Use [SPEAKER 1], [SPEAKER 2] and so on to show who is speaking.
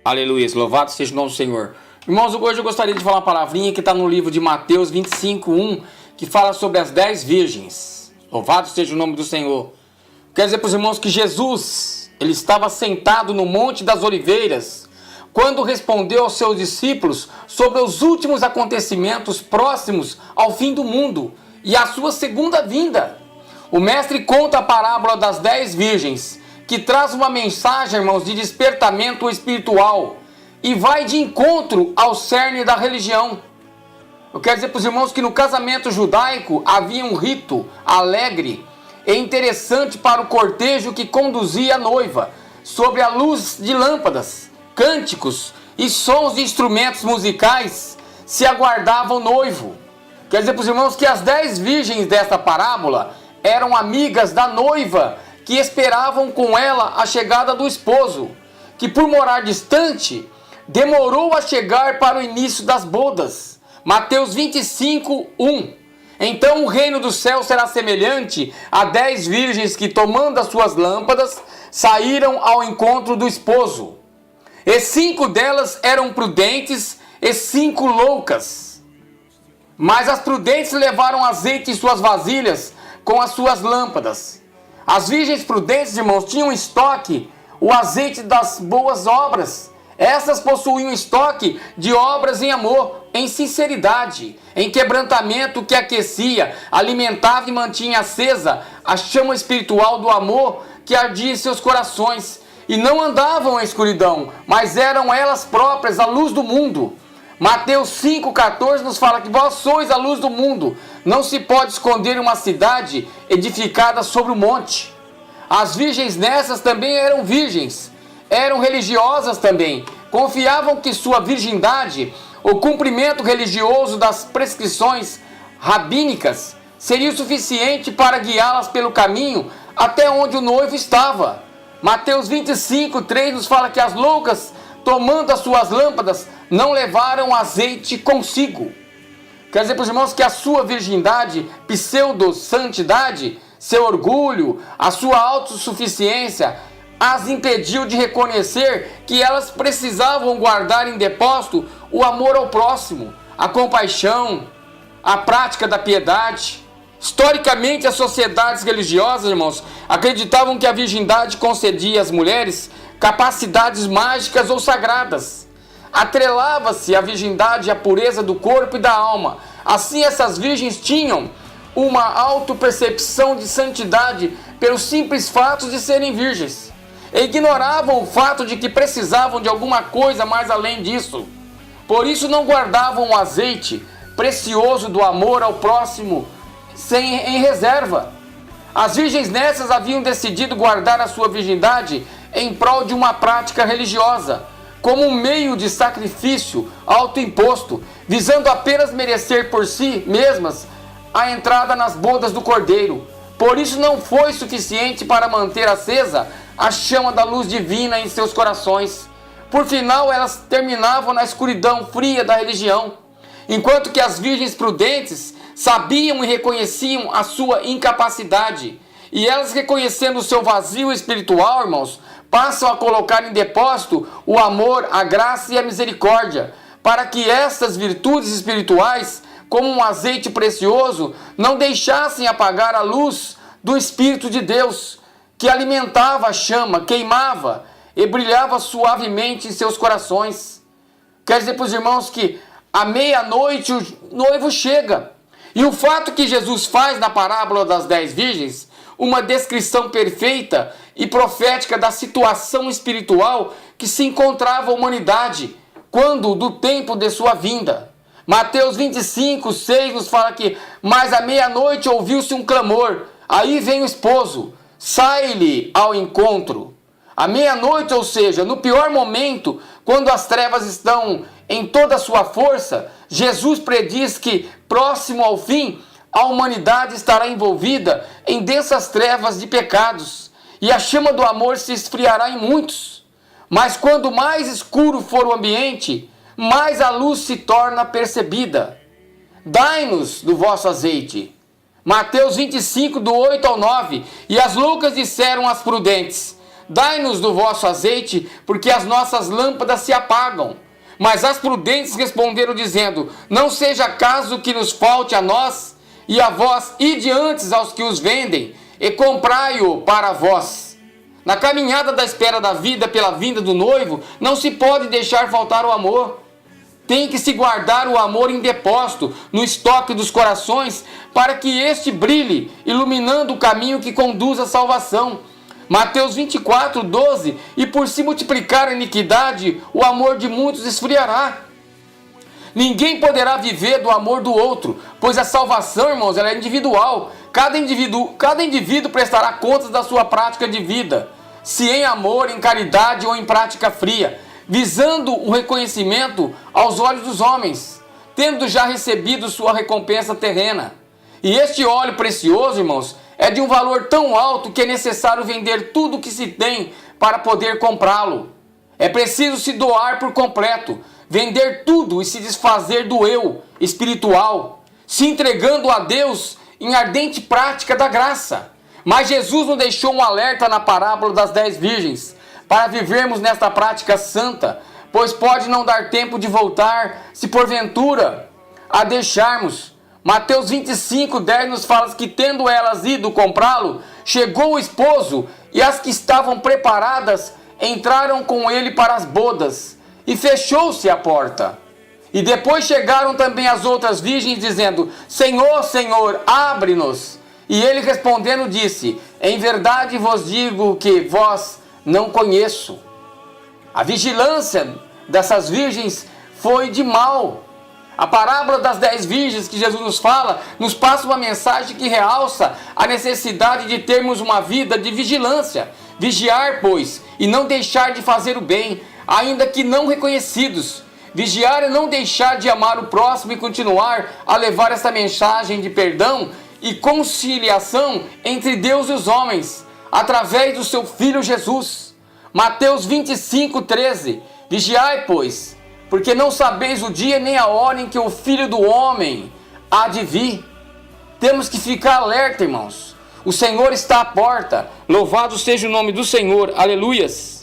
[SPEAKER 1] Aleluia, louvado seja o nome do Senhor. Irmãos, hoje eu gostaria de falar uma palavrinha que está no livro de Mateus 25:1, que fala sobre as 10 virgens. Louvado seja o nome do Senhor. Quer dizer para os irmãos que Jesus, ele estava sentado no Monte das Oliveiras, quando respondeu aos seus discípulos sobre os últimos acontecimentos próximos ao fim do mundo e a sua segunda vinda. O mestre conta a parábola das 10 virgens, que traz uma mensagem, irmãos, de despertamento espiritual e vai de encontro ao cerne da religião. Eu quero dizer para os irmãos que no casamento judaico havia um rito alegre e interessante para o cortejo que conduzia a noiva, sobre a luz de lâmpadas, cânticos e sons de instrumentos musicais se aguardava o noivo. Quer dizer para os irmãos que as 10 virgens desta parábola eram amigas da noiva que esperavam com ela a chegada do esposo, que por morar distante, demorou a chegar para o início das bodas. Mateus 25:1. Então o reino do céu será semelhante a 10 virgens que, tomando as suas lâmpadas, saíram ao encontro do esposo. E 5 delas eram prudentes e 5 loucas. Mas as prudentes levaram azeite em suas vasilhas com as suas lâmpadas. As virgens prudentes, irmãos, tinham em estoque o azeite das boas obras. Essas possuíam estoque de obras em amor, em sinceridade, em quebrantamento que aquecia, alimentava e mantinha acesa a chama espiritual do amor que ardia em seus corações. E não andavam em escuridão, mas eram elas próprias a luz do mundo. Mateus 5,14 nos fala que vós sois a luz do mundo. Não se pode esconder uma cidade edificada sobre o monte. As virgens nessas também eram virgens. Eram religiosas também. Confiavam que sua virgindade, o cumprimento religioso das prescrições rabínicas, seria o suficiente para guiá-las pelo caminho até onde o noivo estava. Mateus 25:3 nos fala que as loucas, tomando as suas lâmpadas, não levaram azeite consigo. Quer dizer para os irmãos que a sua virgindade, pseudo-santidade, seu orgulho, a sua autossuficiência, as impediu de reconhecer que elas precisavam guardar em depósito o amor ao próximo, a compaixão, a prática da piedade. Historicamente, as sociedades religiosas, irmãos, acreditavam que a virgindade concedia às mulheres capacidades mágicas ou sagradas. Atrelava-se a virgindade à pureza do corpo e da alma. Assim, essas virgens tinham uma autopercepção de santidade pelo simples fato de serem virgens. E ignoravam o fato de que precisavam de alguma coisa mais além disso. Por isso não guardavam o azeite precioso do amor ao próximo em reserva. As virgens nessas haviam decidido guardar a sua virgindade em prol de uma prática religiosa, como um meio de sacrifício autoimposto, visando apenas merecer por si mesmas a entrada nas bodas do Cordeiro. Por isso não foi suficiente para manter acesa a chama da luz divina em seus corações. Por final, elas terminavam na escuridão fria da religião, enquanto que as virgens prudentes sabiam e reconheciam a sua incapacidade. E elas, reconhecendo o seu vazio espiritual, irmãos, passam a colocar em depósito o amor, a graça e a misericórdia, para que essas virtudes espirituais, como um azeite precioso, não deixassem apagar a luz do Espírito de Deus, que alimentava a chama, queimava e brilhava suavemente em seus corações. Quer dizer para os irmãos que à meia-noite o noivo chega. E o fato que Jesus faz na parábola das 10 virgens, uma descrição perfeita e profética da situação espiritual que se encontrava a humanidade quando do tempo de sua vinda. Mateus 25:6 nos fala que, mas à meia-noite ouviu-se um clamor, aí vem o esposo, sai-lhe ao encontro. À meia-noite, ou seja, no pior momento, quando as trevas estão em toda a sua força, Jesus prediz que, próximo ao fim, a humanidade estará envolvida em densas trevas de pecados, e a chama do amor se esfriará em muitos. Mas quando mais escuro for o ambiente, mais a luz se torna percebida. Dai-nos do vosso azeite. Mateus 25, do 8 ao 9. E as loucas disseram às prudentes: dai-nos do vosso azeite, porque as nossas lâmpadas se apagam. Mas as prudentes responderam, dizendo: não seja caso que nos falte a nós e a vós, ide antes aos que os vendem, e comprai-o para vós. Na caminhada da espera da vida pela vinda do noivo, não se pode deixar faltar o amor. Tem que se guardar o amor em depósito, no estoque dos corações, para que este brilhe, iluminando o caminho que conduz à salvação. Mateus 24, 12. E por se multiplicar a iniquidade, o amor de muitos esfriará. Ninguém poderá viver do amor do outro, pois a salvação, irmãos, ela é individual. Cada indivíduo prestará contas da sua prática de vida, se em amor, em caridade ou em prática fria, visando o reconhecimento aos olhos dos homens, tendo já recebido sua recompensa terrena. E este óleo precioso, irmãos, é de um valor tão alto que é necessário vender tudo o que se tem para poder comprá-lo. É preciso se doar por completo, vender tudo e se desfazer do eu espiritual, se entregando a Deus em ardente prática da graça. Mas Jesus nos deixou um alerta na parábola das 10 virgens, para vivermos nesta prática santa, pois pode não dar tempo de voltar, se porventura a deixarmos. Mateus 25, 10 nos fala que, tendo elas ido comprá-lo, chegou o esposo, e as que estavam preparadas entraram com ele para as bodas, e fechou-se a porta. E depois chegaram também as outras virgens, dizendo: Senhor, Senhor, abre-nos. E ele respondendo disse: em verdade vos digo que vós não conheço. A vigilância dessas virgens foi de mal. A parábola das 10 virgens que Jesus nos fala, nos passa uma mensagem que realça a necessidade de termos uma vida de vigilância. Vigiar, pois, e não deixar de fazer o bem, ainda que não reconhecidos. Vigiar é não deixar de amar o próximo e continuar a levar essa mensagem de perdão e conciliação entre Deus e os homens, através do seu Filho Jesus. Mateus 25, 13. Vigiai, pois, porque não sabeis o dia nem a hora em que o Filho do Homem há de vir. Temos que ficar alerta, irmãos. O Senhor está à porta. Louvado seja o nome do Senhor. Aleluias.